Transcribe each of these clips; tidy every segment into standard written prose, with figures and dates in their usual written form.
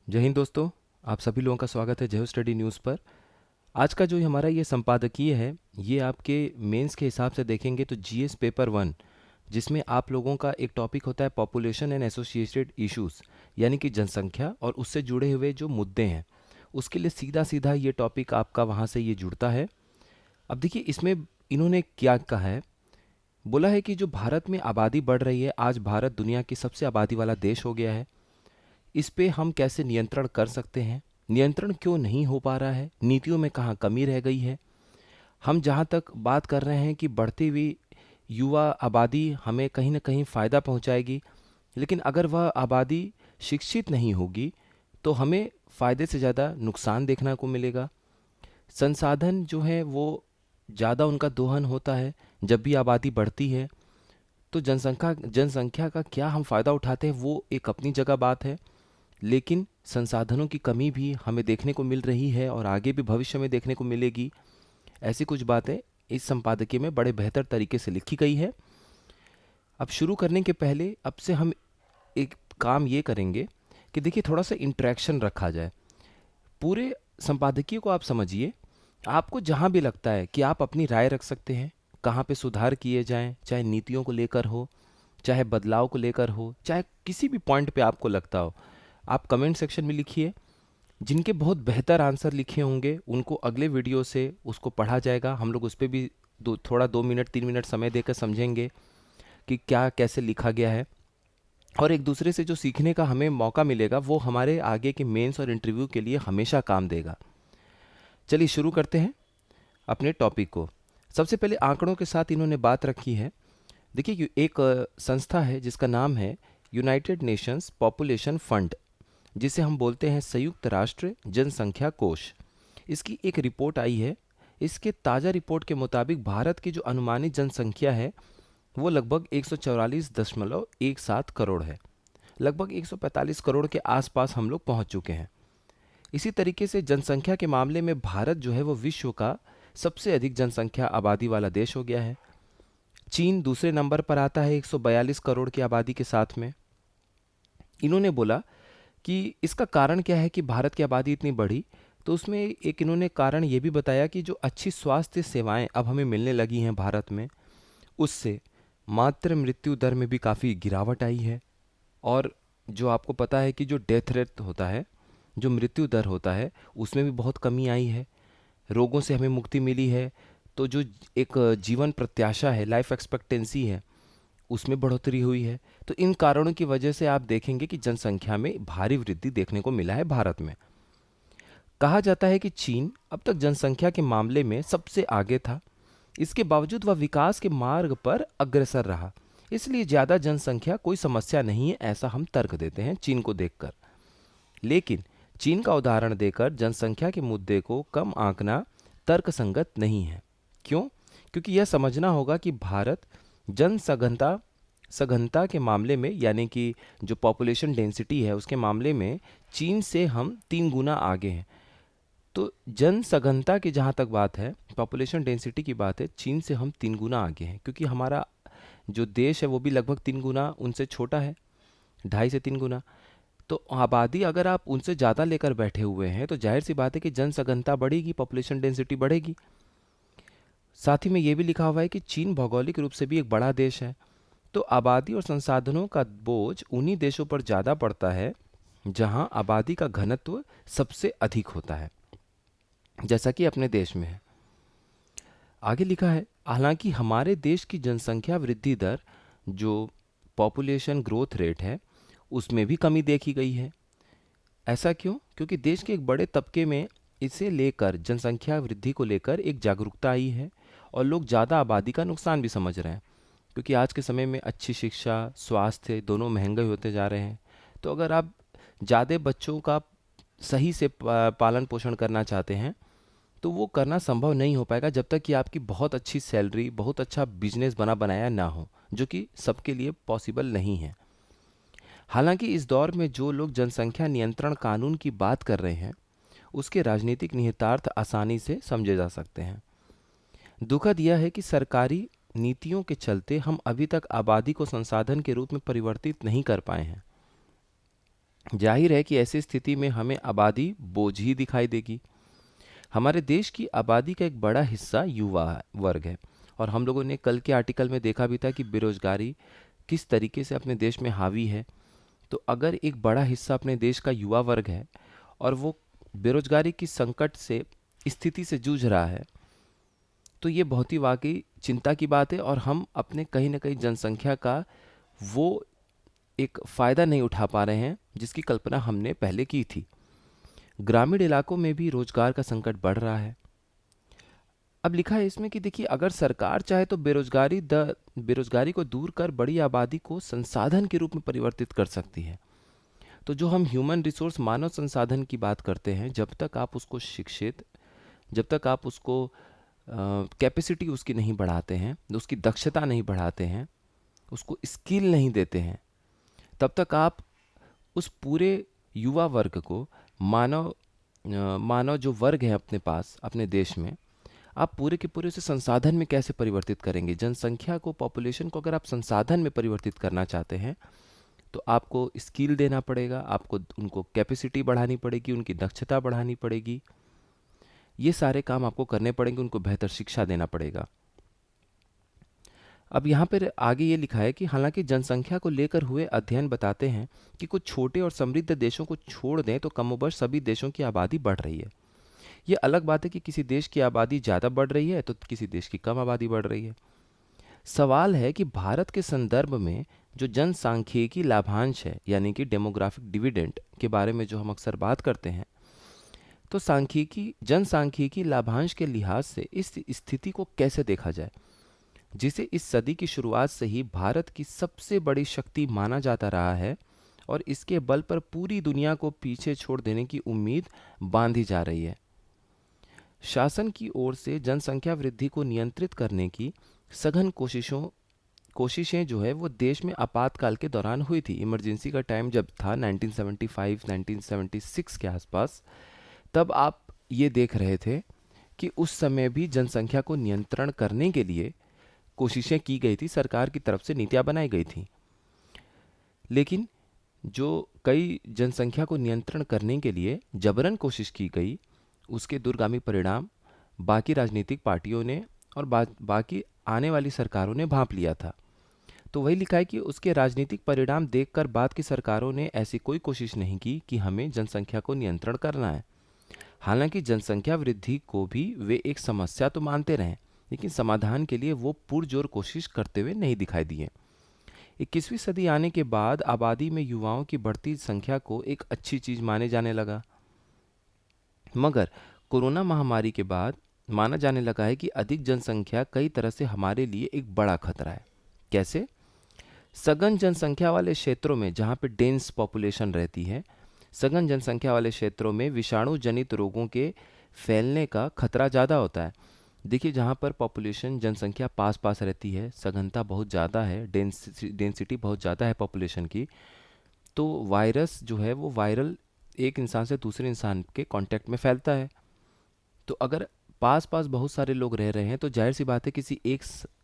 जय हिंद दोस्तों। आप सभी लोगों का स्वागत है जय हो स्टडी न्यूज़ पर। आज का जो हमारा ये संपादकीय है, ये आपके मेंस के हिसाब से देखेंगे तो जीएस पेपर 1, जिसमें आप लोगों का एक टॉपिक होता है पॉपुलेशन एंड एसोसिएटेड इश्यूज, यानी कि जनसंख्या और उससे जुड़े हुए जो मुद्दे हैं, उसके लिए सीधा सीधा ये टॉपिक आपका वहाँ से ये जुड़ता है। अब देखिए इसमें इन्होंने क्या कहा है। बोला है कि जो भारत में आबादी बढ़ रही है, आज भारत दुनिया की सबसे आबादी वाला देश हो गया है। इस पे हम कैसे नियंत्रण कर सकते हैं, नियंत्रण क्यों नहीं हो पा रहा है, नीतियों में कहाँ कमी रह गई है। हम जहाँ तक बात कर रहे हैं कि बढ़ती हुई युवा आबादी हमें कहीं ना कहीं फ़ायदा पहुँचाएगी, लेकिन अगर वह आबादी शिक्षित नहीं होगी तो हमें फ़ायदे से ज़्यादा नुकसान देखने को मिलेगा। संसाधन जो है वो ज़्यादा उनका दोहन होता है जब भी आबादी बढ़ती है। तो जनसंख्या जनसंख्या का क्या हम फ़ायदा उठाते हैं वो एक अपनी जगह बात है, लेकिन संसाधनों की कमी भी हमें देखने को मिल रही है और आगे भी भविष्य में देखने को मिलेगी। ऐसी कुछ बातें इस संपादकीय में बड़े बेहतर तरीके से लिखी गई है। अब शुरू करने के पहले अब से हम एक काम ये करेंगे कि देखिए थोड़ा सा इंटरेक्शन रखा जाए। पूरे संपादकीय को आप समझिए। आपको जहाँ भी लगता है कि आप अपनी राय रख सकते हैं, कहाँ पे सुधार किए जाएं, चाहे नीतियों को लेकर हो, चाहे बदलाव को लेकर हो, चाहे किसी भी पॉइंट पे आपको लगता हो, आप कमेंट सेक्शन में लिखिए। जिनके बहुत बेहतर आंसर लिखे होंगे उनको अगले वीडियो से उसको पढ़ा जाएगा। हम लोग उस पर भी थोड़ा 2 मिनट 3 मिनट समय देकर समझेंगे कि क्या कैसे लिखा गया है, और एक दूसरे से जो सीखने का हमें मौका मिलेगा वो हमारे आगे के मेंस और इंटरव्यू के लिए हमेशा काम देगा। चलिए शुरू करते हैं अपने टॉपिक को। सबसे पहले आंकड़ों के साथ इन्होंने बात रखी है। देखिए एक संस्था है जिसका नाम है यूनाइटेड नेशंस पॉपुलेशन फंड, जिसे हम बोलते हैं संयुक्त राष्ट्र जनसंख्या कोष। इसकी एक रिपोर्ट आई है। इसके ताज़ा रिपोर्ट के मुताबिक भारत की जो अनुमानित जनसंख्या है वो लगभग 144.17 करोड़ है। लगभग 145 करोड़ के आसपास हम लोग पहुंच चुके हैं। इसी तरीके से जनसंख्या के मामले में भारत जो है वो विश्व का सबसे अधिक जनसंख्या आबादी वाला देश हो गया है। चीन दूसरे नंबर पर आता है 142 करोड़ की आबादी के साथ में। इन्होंने बोला कि इसका कारण क्या है कि भारत की आबादी इतनी बढ़ी, तो उसमें एक इन्होंने कारण ये भी बताया कि जो अच्छी स्वास्थ्य सेवाएं अब हमें मिलने लगी हैं भारत में, उससे मातृ मृत्यु दर में भी काफ़ी गिरावट आई है। और जो आपको पता है कि जो डेथ रेट होता है, जो मृत्यु दर होता है, उसमें भी बहुत कमी आई है। रोगों से हमें मुक्ति मिली है। तो जो एक जीवन प्रत्याशा है, लाइफ एक्सपेक्टेंसी है, उसमें बढ़ोतरी हुई है। तो इन कारणों की वजह से आप देखेंगे कि जनसंख्या में भारी वृद्धि देखने को मिला है भारत में। कहा जाता है कि चीन अब तक जनसंख्या के मामले में सबसे आगे था। इसके बावजूद वह विकास के मार्ग पर अग्रसर रहा, इसलिए ज़्यादा जनसंख्या कोई समस्या नहीं है, ऐसा हम तर्क देते हैं चीन को देखकर। लेकिन चीन का उदाहरण देकर जनसंख्या के मुद्दे को कम आंकना तर्कसंगत नहीं है। क्यों? क्योंकि यह समझना होगा कि भारत जनसघनता सघनता के मामले में, यानी कि जो पॉपुलेशन डेंसिटी है उसके मामले में चीन से हम 3 गुना आगे हैं। तो जनसघनता की जहाँ तक बात है, पॉपुलेशन डेंसिटी की बात है, चीन से हम 3 गुना आगे हैं, क्योंकि हमारा जो देश है वो भी लगभग 3 गुना उनसे छोटा है, 2.5 से 3 गुना। तो आबादी अगर आप उनसे ज़्यादा लेकर बैठे हुए हैं तो जाहिर सी बात है कि जनसघनता बढ़ेगी, पॉपुलेशन डेंसिटी बढ़ेगी। साथ ही में ये भी लिखा हुआ है कि चीन भौगोलिक रूप से भी एक बड़ा देश है। तो आबादी और संसाधनों का बोझ उन्हीं देशों पर ज़्यादा पड़ता है जहां आबादी का घनत्व सबसे अधिक होता है, जैसा कि अपने देश में है। आगे लिखा है, हालांकि हमारे देश की जनसंख्या वृद्धि दर, जो पॉपुलेशन ग्रोथ रेट है, उसमें भी कमी देखी गई है। ऐसा क्यों? क्योंकि देश के एक बड़े तबके में इसे लेकर, जनसंख्या वृद्धि को लेकर एक जागरूकता आई है और लोग ज़्यादा आबादी का नुकसान भी समझ रहे हैं। क्योंकि आज के समय में अच्छी शिक्षा, स्वास्थ्य दोनों महंगे होते जा रहे हैं। तो अगर आप ज़्यादा बच्चों का सही से पालन पोषण करना चाहते हैं तो वो करना संभव नहीं हो पाएगा जब तक कि आपकी बहुत अच्छी सैलरी, बहुत अच्छा बिजनेस बना बनाया ना हो, जो कि सबके लिए पॉसिबल नहीं है। हालांकि इस दौर में जो लोग जनसंख्या नियंत्रण कानून की बात कर रहे हैं, उसके राजनीतिक निहितार्थ आसानी से समझे जा सकते हैं। दुखद यह है कि सरकारी नीतियों के चलते हम अभी तक आबादी को संसाधन के रूप में परिवर्तित नहीं कर पाए हैं। जाहिर है कि ऐसी स्थिति में हमें आबादी बोझ ही दिखाई देगी। हमारे देश की आबादी का एक बड़ा हिस्सा युवा वर्ग है, और हम लोगों ने कल के आर्टिकल में देखा भी था कि बेरोजगारी किस तरीके से अपने देश में हावी है। तो अगर एक बड़ा हिस्सा अपने देश का युवा वर्ग है और वो बेरोजगारी की संकट से स्थिति से जूझ रहा है, तो ये बहुत ही वाकई चिंता की बात है, और हम अपने कहीं ना कहीं जनसंख्या का वो एक फ़ायदा नहीं उठा पा रहे हैं जिसकी कल्पना हमने पहले की थी। ग्रामीण इलाकों में भी रोजगार का संकट बढ़ रहा है। अब लिखा है इसमें कि देखिए, अगर सरकार चाहे तो बेरोजगारी को दूर कर बड़ी आबादी को संसाधन के रूप में परिवर्तित कर सकती है। तो जो हम ह्यूमन रिसोर्स मानव संसाधन की बात करते हैं, जब तक आप उसको शिक्षित, जब तक आप उसको कैपेसिटी उसकी नहीं बढ़ाते हैं, उसकी दक्षता नहीं बढ़ाते हैं, उसको स्किल नहीं देते हैं, तब तक आप उस पूरे युवा वर्ग को, मानव जो वर्ग है अपने पास अपने देश में, आप पूरे के पूरे उसे संसाधन में कैसे परिवर्तित करेंगे? जनसंख्या को, पॉपुलेशन को अगर आप संसाधन में परिवर्तित करना चाहते हैं, तो आपको स्किल देना पड़ेगा, आपको उनको कैपेसिटी बढ़ानी पड़ेगी, उनकी दक्षता बढ़ानी पड़ेगी। ये सारे काम आपको करने पड़ेंगे, उनको बेहतर शिक्षा देना पड़ेगा। अब यहाँ पर आगे ये लिखा है कि हालांकि जनसंख्या को लेकर हुए अध्ययन बताते हैं कि कुछ छोटे और समृद्ध देशों को छोड़ दें तो कमोबश सभी देशों की आबादी बढ़ रही है। ये अलग बात है कि किसी देश की आबादी ज़्यादा बढ़ रही है तो किसी देश की कम आबादी बढ़ रही है। सवाल है कि भारत के संदर्भ में जो जनसांख्यिकी लाभांश है, यानी कि डेमोग्राफिक डिविडेंड के बारे में जो हम अक्सर बात करते हैं, तो जनसांख्यिकी लाभांश के लिहाज से इस स्थिति को कैसे देखा जाए, जिसे इस सदी की शुरुआत से ही भारत की सबसे बड़ी शक्ति माना जाता रहा है, और इसके बल पर पूरी दुनिया को पीछे छोड़ देने की उम्मीद बांधी जा रही है। शासन की ओर से जनसंख्या वृद्धि को नियंत्रित करने की सघन कोशिशें जो है वो देश में आपातकाल के दौरान हुई थी। इमरजेंसी का टाइम जब था 1975 1976 के आसपास, तब आप ये देख रहे थे कि उस समय भी जनसंख्या को नियंत्रण करने के लिए कोशिशें की गई थी, सरकार की तरफ से नीतियां बनाई गई थी। लेकिन जो कई जनसंख्या को नियंत्रण करने के लिए जबरन कोशिश की गई, उसके दूरगामी परिणाम बाकी राजनीतिक पार्टियों ने और बाकी आने वाली सरकारों ने भांप लिया था। तो वही लिखा है कि उसके राजनीतिक परिणाम देखकर बाद की सरकारों ने ऐसी कोई कोशिश नहीं की कि हमें जनसंख्या को नियंत्रण करना है। हालांकि जनसंख्या वृद्धि को भी वे एक समस्या तो मानते रहे, लेकिन समाधान के लिए वो पुरजोर कोशिश करते हुए नहीं दिखाई दिए। 21वीं सदी आने के बाद आबादी में युवाओं की बढ़ती संख्या को एक अच्छी चीज माने जाने लगा, मगर कोरोना महामारी के बाद माना जाने लगा है कि अधिक जनसंख्या कई तरह से हमारे लिए एक बड़ा खतरा है। कैसे? सघन जनसंख्या वाले क्षेत्रों में, जहाँ पे डेंस पॉपुलेशन रहती है, सघन जनसंख्या वाले क्षेत्रों में विषाणु जनित रोगों के फैलने का खतरा ज़्यादा होता है। देखिए, जहाँ पर पॉपुलेशन, जनसंख्या पास पास रहती है, सघनता बहुत ज़्यादा है, डेंसिटी बहुत ज़्यादा है पॉपुलेशन की, तो वायरस जो है वो वायरल एक इंसान से दूसरे इंसान के कांटेक्ट में फैलता है। तो अगर पास पास बहुत सारे लोग रह रहे हैं, तो जाहिर सी बात है किसी एक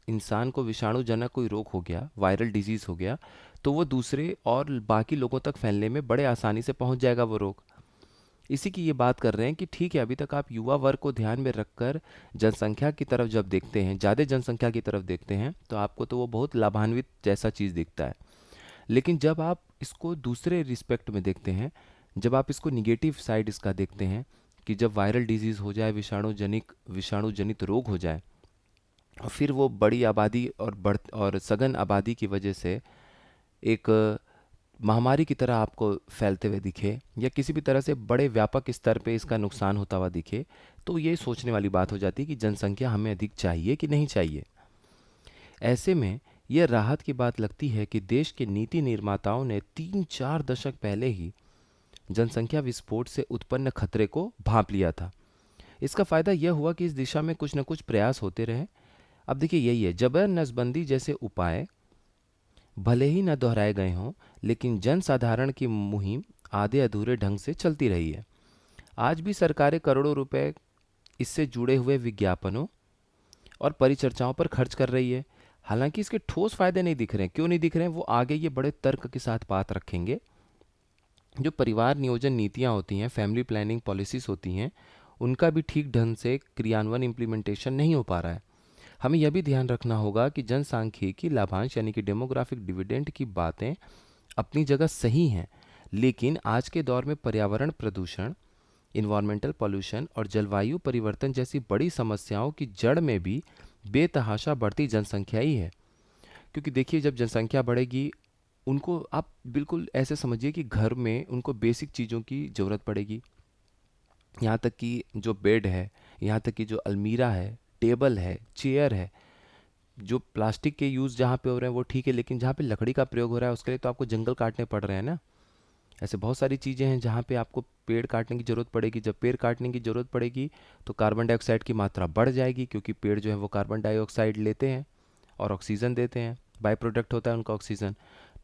इंसान को विषाणुजनक कोई रोग हो गया, वायरल डिजीज हो गया, तो वो दूसरे और बाकी लोगों तक फैलने में बड़े आसानी से पहुंच जाएगा वो रोग। इसी की ये बात कर रहे हैं कि ठीक है, अभी तक आप युवा वर्ग को ध्यान में रखकर जनसंख्या की तरफ जब देखते हैं, ज़्यादा जनसंख्या की तरफ देखते हैं, तो आपको तो वो बहुत लाभान्वित जैसा चीज़ दिखता है। लेकिन जब आप इसको दूसरे रिस्पेक्ट में देखते हैं, जब आप इसको निगेटिव साइड इसका देखते हैं कि जब वायरल डिजीज़ हो जाए, विषाणु जनित रोग हो जाए, और फिर वो बड़ी आबादी और सघन आबादी की वजह से एक महामारी की तरह आपको फैलते हुए दिखे, या किसी भी तरह से बड़े व्यापक स्तर पे इसका नुकसान होता हुआ दिखे, तो ये सोचने वाली बात हो जाती है कि जनसंख्या हमें अधिक चाहिए कि नहीं चाहिए। ऐसे में यह राहत की बात लगती है कि देश के नीति निर्माताओं ने 3-4 दशक पहले ही जनसंख्या विस्फोट से उत्पन्न खतरे को भांप लिया था। इसका फायदा यह हुआ कि इस दिशा में कुछ न कुछ प्रयास होते रहे। अब देखिए, यही है, जबरन नसबंदी जैसे उपाय भले ही न दोहराए गए हों, लेकिन जन साधारण की मुहिम आधे अधूरे ढंग से चलती रही है। आज भी सरकारें करोड़ों रुपए इससे जुड़े हुए विज्ञापनों और परिचर्चाओं पर खर्च कर रही है। हालांकि इसके ठोस फायदे नहीं दिख रहे हैं। क्यों नहीं दिख रहे हैं, वो आगे ये बड़े तर्क के साथ बात रखेंगे। जो परिवार नियोजन नीतियाँ होती हैं, फैमिली प्लानिंग पॉलिसीज़ होती हैं, उनका भी ठीक ढंग से क्रियान्वयन इम्प्लीमेंटेशन नहीं हो पा रहा है। हमें यह भी ध्यान रखना होगा कि जनसांख्यिकी लाभांश यानी कि डेमोग्राफिक डिविडेंड की बातें अपनी जगह सही हैं, लेकिन आज के दौर में पर्यावरण प्रदूषण, इन्वायरमेंटल पॉल्यूशन और जलवायु परिवर्तन जैसी बड़ी समस्याओं की जड़ में भी बेतहाशा बढ़ती जनसंख्या ही है। क्योंकि देखिए, जब जनसंख्या बढ़ेगी, उनको आप बिल्कुल ऐसे समझिए कि घर में उनको बेसिक चीज़ों की ज़रूरत पड़ेगी। यहाँ तक कि जो बेड है, यहाँ तक कि जो अलमीरा है, टेबल है, चेयर है, जो प्लास्टिक के यूज़ जहाँ पे हो रहे हैं वो ठीक है, लेकिन जहाँ पे लकड़ी का प्रयोग हो रहा है उसके लिए तो आपको जंगल काटने पड़ रहे हैं ना। ऐसे बहुत सारी चीज़ें हैं जहाँ पे आपको पेड़ काटने की ज़रूरत पड़ेगी। जब पेड़ काटने की ज़रूरत पड़ेगी तो कार्बन डाइऑक्साइड की मात्रा बढ़ जाएगी, क्योंकि पेड़ जो है वो कार्बन डाइऑक्साइड लेते हैं और ऑक्सीजन देते हैं। बाई प्रोडक्ट होता है उनका ऑक्सीजन।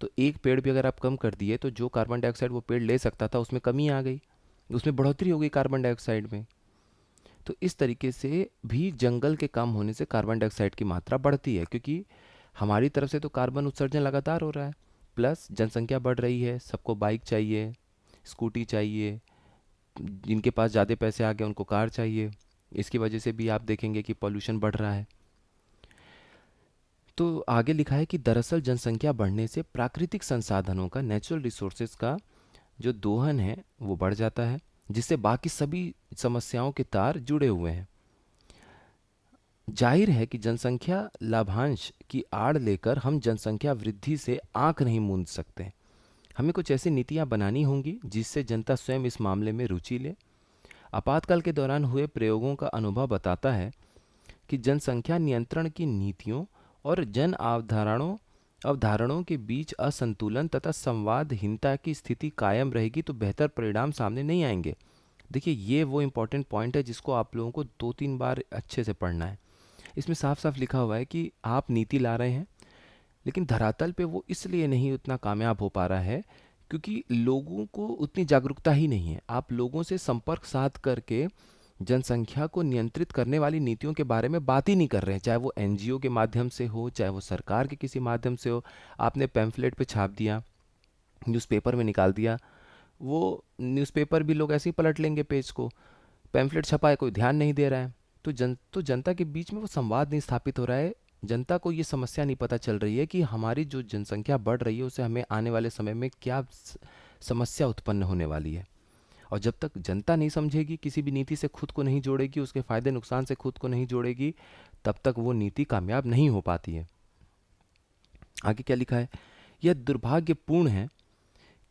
तो एक पेड़ भी अगर आप कम कर दिए तो जो कार्बन डाइऑक्साइड वो पेड़ ले सकता था उसमें कमी आ गई, उसमें बढ़ोतरी हो गई कार्बन डाइऑक्साइड में। तो इस तरीके से भी जंगल के कम होने से कार्बन डाइऑक्साइड की मात्रा बढ़ती है, क्योंकि हमारी तरफ से तो कार्बन उत्सर्जन लगातार हो रहा है, प्लस जनसंख्या बढ़ रही है, सबको बाइक चाहिए, स्कूटी चाहिए, जिनके पास ज़्यादा पैसे आ गए उनको कार चाहिए। इसकी वजह से भी आप देखेंगे कि पॉल्यूशन बढ़ रहा है। तो आगे लिखा है कि दरअसल जनसंख्या बढ़ने से प्राकृतिक संसाधनों का, नेचुरल रिसोर्सेज का जो दोहन है वो बढ़ जाता है, जिससे बाकी सभी समस्याओं के तार जुड़े हुए हैं। जाहिर है कि जनसंख्या लाभांश की आड़ लेकर हम जनसंख्या वृद्धि से आंख नहीं मूंद सकते। हमें कुछ ऐसी नीतियां बनानी होंगी जिससे जनता स्वयं इस मामले में रुचि ले। आपातकाल के दौरान हुए प्रयोगों का अनुभव बताता है कि जनसंख्या नियंत्रण की नीतियों और जन अवधारणों के बीच असंतुलन तथा संवादहीनता की स्थिति कायम रहेगी तो बेहतर परिणाम सामने नहीं आएंगे। देखिए, ये वो इम्पोर्टेंट पॉइंट है जिसको आप लोगों को 2-3 बार अच्छे से पढ़ना है। इसमें साफ साफ लिखा हुआ है कि आप नीति ला रहे हैं, लेकिन धरातल पे वो इसलिए नहीं उतना कामयाब हो पा रहा है क्योंकि लोगों को उतनी जागरूकता ही नहीं है। आप लोगों से संपर्क साध करके जनसंख्या को नियंत्रित करने वाली नीतियों के बारे में बात ही नहीं कर रहे हैं, चाहे वो एनजीओ के माध्यम से हो, चाहे वो सरकार के किसी माध्यम से हो। आपने पैम्फलेट पे छाप दिया, न्यूज़पेपर में निकाल दिया, वो न्यूज़पेपर भी लोग ऐसे ही पलट लेंगे पेज को। पैम्फलेट छपा है, कोई ध्यान नहीं दे रहा है। तो जनता के बीच में वो संवाद नहीं स्थापित हो रहा है। जनता को ये समस्या नहीं पता चल रही है कि हमारी जो जनसंख्या बढ़ रही है उससे हमें आने वाले समय में क्या समस्या उत्पन्न होने वाली है। और जब तक जनता नहीं समझेगी, किसी भी नीति से खुद को नहीं जोड़ेगी, उसके फायदे नुकसान से खुद को नहीं जोड़ेगी, तब तक वो नीति कामयाब नहीं हो पाती है। आगे क्या लिखा है? यह दुर्भाग्यपूर्ण है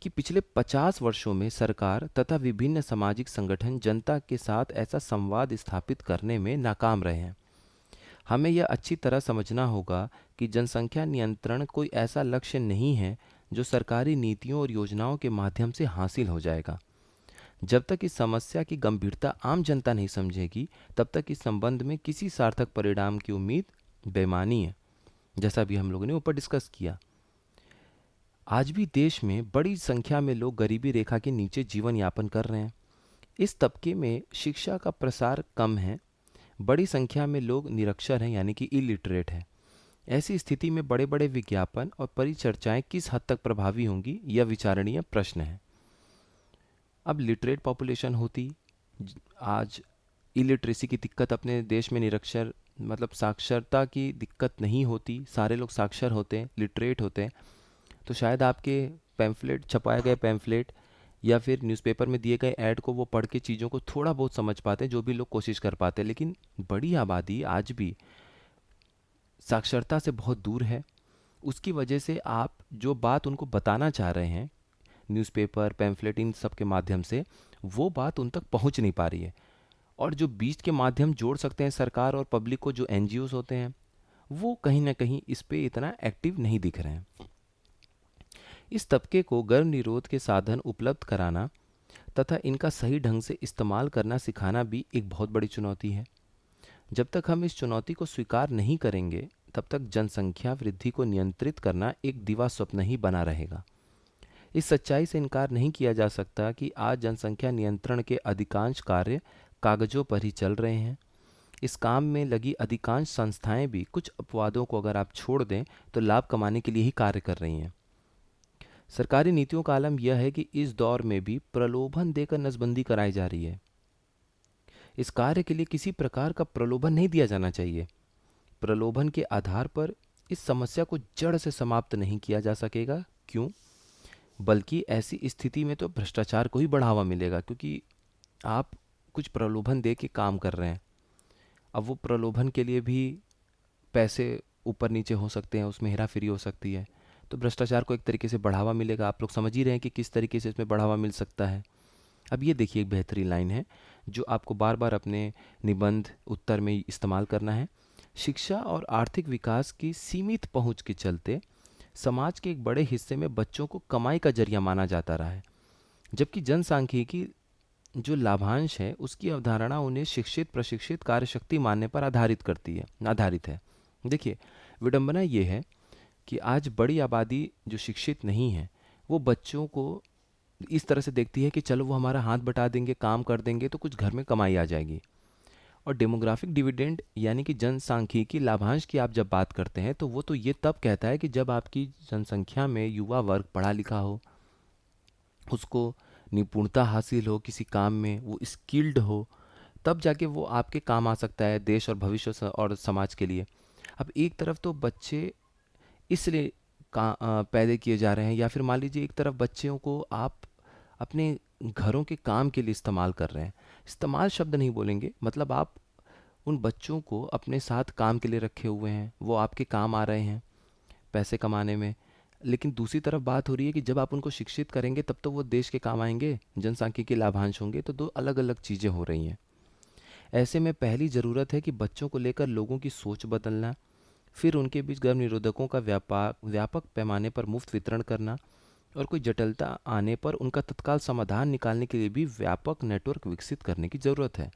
कि पिछले 50 वर्षों में सरकार तथा विभिन्न सामाजिक संगठन जनता के साथ ऐसा संवाद स्थापित करने में नाकाम रहे हैं। हमें यह अच्छी तरह समझना होगा कि जनसंख्या नियंत्रण कोई ऐसा लक्ष्य नहीं है जो सरकारी नीतियों और योजनाओं के माध्यम से हासिल हो जाएगा। जब तक इस समस्या की गंभीरता आम जनता नहीं समझेगी, तब तक इस संबंध में किसी सार्थक परिणाम की उम्मीद बेमानी है, जैसा भी हम लोगों ने ऊपर डिस्कस किया। आज भी देश में बड़ी संख्या में लोग गरीबी रेखा के नीचे जीवन यापन कर रहे हैं। इस तबके में शिक्षा का प्रसार कम है, बड़ी संख्या में लोग निरक्षर हैं यानी कि इलिटरेट हैं। ऐसी स्थिति में बड़े बड़े विज्ञापन और परिचर्चाएं किस हद तक प्रभावी होंगी, यह विचारणीय प्रश्न है। अब लिटरेट पॉपुलेशन होती, आज इलिटरेसी की दिक्कत अपने देश में, निरक्षर मतलब साक्षरता की दिक्कत नहीं होती, सारे लोग साक्षर होते हैं, लिटरेट होते हैं, तो शायद आपके पैम्फलेट, छपाए गए पैम्फलेट या फिर न्यूज़पेपर में दिए गए ऐड को वो पढ़ के चीज़ों को थोड़ा बहुत समझ पाते हैं, जो भी लोग कोशिश कर पाते हैं। लेकिन बड़ी आबादी आज भी साक्षरता से बहुत दूर है। उसकी वजह से आप जो बात उनको बताना चाह रहे हैं न्यूज़पेपर, पैम्फलेट, इन सब के माध्यम से, वो बात उन तक पहुंच नहीं पा रही है। और जो बीच के माध्यम जोड़ सकते हैं सरकार और पब्लिक को, जो एनजीओज होते हैं, वो कहीं ना कहीं इस पे इतना एक्टिव नहीं दिख रहे हैं। इस तबके को गर्भ निरोध के साधन उपलब्ध कराना तथा इनका सही ढंग से इस्तेमाल करना सिखाना भी एक बहुत बड़ी चुनौती है। जब तक हम इस चुनौती को स्वीकार नहीं करेंगे, तब तक जनसंख्या वृद्धि को नियंत्रित करना एक दिवा स्वप्न ही बना रहेगा। इस सच्चाई से इनकार नहीं किया जा सकता कि आज जनसंख्या नियंत्रण के अधिकांश कार्य कागजों पर ही चल रहे हैं। इस काम में लगी अधिकांश संस्थाएं भी कुछ अपवादों को अगर आप छोड़ दें तो लाभ कमाने के लिए ही कार्य कर रही हैं। सरकारी नीतियों का आलम यह है कि इस दौर में भी प्रलोभन देकर नसबंदी कराई जा रही है। इस कार्य के लिए किसी प्रकार का प्रलोभन नहीं दिया जाना चाहिए। प्रलोभन के आधार पर इस समस्या को जड़ से समाप्त नहीं किया जा सकेगा। क्यों? बल्कि ऐसी स्थिति में तो भ्रष्टाचार को ही बढ़ावा मिलेगा, क्योंकि आप कुछ प्रलोभन दे के काम कर रहे हैं। अब वो प्रलोभन के लिए भी पैसे ऊपर नीचे हो सकते हैं, उसमें हेराफेरी हो सकती है। तो भ्रष्टाचार को एक तरीके से बढ़ावा मिलेगा। आप लोग समझ ही रहे हैं कि किस तरीके से इसमें बढ़ावा मिल सकता है। अब ये देखिए, एक बेहतरीन लाइन है जो आपको बार बार अपने निबंध उत्तर में इस्तेमाल करना है। शिक्षा और आर्थिक विकास की सीमित पहुंच के चलते समाज के एक बड़े हिस्से में बच्चों को कमाई का जरिया माना जाता रहा है, जबकि जनसांख्यिकी जो लाभांश है उसकी अवधारणा उन्हें शिक्षित प्रशिक्षित कार्यशक्ति मानने पर आधारित है। देखिए, विडंबना ये है कि आज बड़ी आबादी जो शिक्षित नहीं है वो बच्चों को इस तरह से देखती है कि चलो वो हमारा हाथ बटा देंगे, काम कर देंगे तो कुछ घर में कमाई आ जाएगी। और डेमोग्राफिक डिविडेंड यानी कि जनसांख्यिकी लाभांश की आप जब बात करते हैं तो वो तो ये तब कहता है कि जब आपकी जनसंख्या में युवा वर्ग पढ़ा लिखा हो, उसको निपुणता हासिल हो किसी काम में, वो स्किल्ड हो, तब जाके वो आपके काम आ सकता है देश और भविष्य और समाज के लिए। अब एक तरफ तो बच्चे इसलिए पैदा किए जा रहे हैं, या फिर मान लीजिए एक तरफ बच्चों को आप अपने घरों के काम के लिए इस्तेमाल कर रहे हैं। इस्तेमाल शब्द नहीं बोलेंगे, मतलब आप उन बच्चों को अपने साथ काम के लिए रखे हुए हैं, वो आपके काम आ रहे हैं पैसे कमाने में। लेकिन दूसरी तरफ बात हो रही है कि जब आप उनको शिक्षित करेंगे तब तो वो देश के काम आएंगे, जनसांख्यिकी लाभांश होंगे। तो दो अलग अलग चीज़ें हो रही हैं। ऐसे में पहली ज़रूरत है कि बच्चों को लेकर लोगों की सोच बदलना, फिर उनके बीच गर्भ निरोधकों का व्यापक पैमाने पर मुफ्त वितरण करना, और कोई जटिलता आने पर उनका तत्काल समाधान निकालने के लिए भी व्यापक नेटवर्क विकसित करने की ज़रूरत है।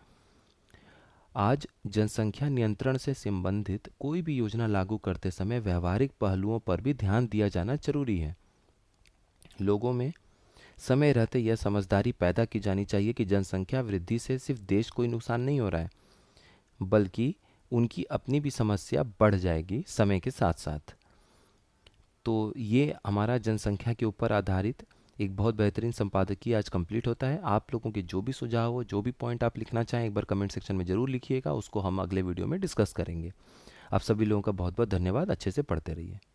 आज जनसंख्या नियंत्रण से संबंधित कोई भी योजना लागू करते समय व्यवहारिक पहलुओं पर भी ध्यान दिया जाना जरूरी है। लोगों में समय रहते यह समझदारी पैदा की जानी चाहिए कि जनसंख्या वृद्धि से सिर्फ देश को ही नुकसान नहीं हो रहा है, बल्कि उनकी अपनी भी समस्या बढ़ जाएगी समय के साथ साथ। तो ये हमारा जनसंख्या के ऊपर आधारित एक बहुत बेहतरीन संपादकीय आज कंप्लीट होता है। आप लोगों के जो भी सुझाव हो, जो भी पॉइंट आप लिखना चाहें, एक बार कमेंट सेक्शन में ज़रूर लिखिएगा, उसको हम अगले वीडियो में डिस्कस करेंगे। आप सभी लोगों का बहुत बहुत धन्यवाद। अच्छे से पढ़ते रहिए।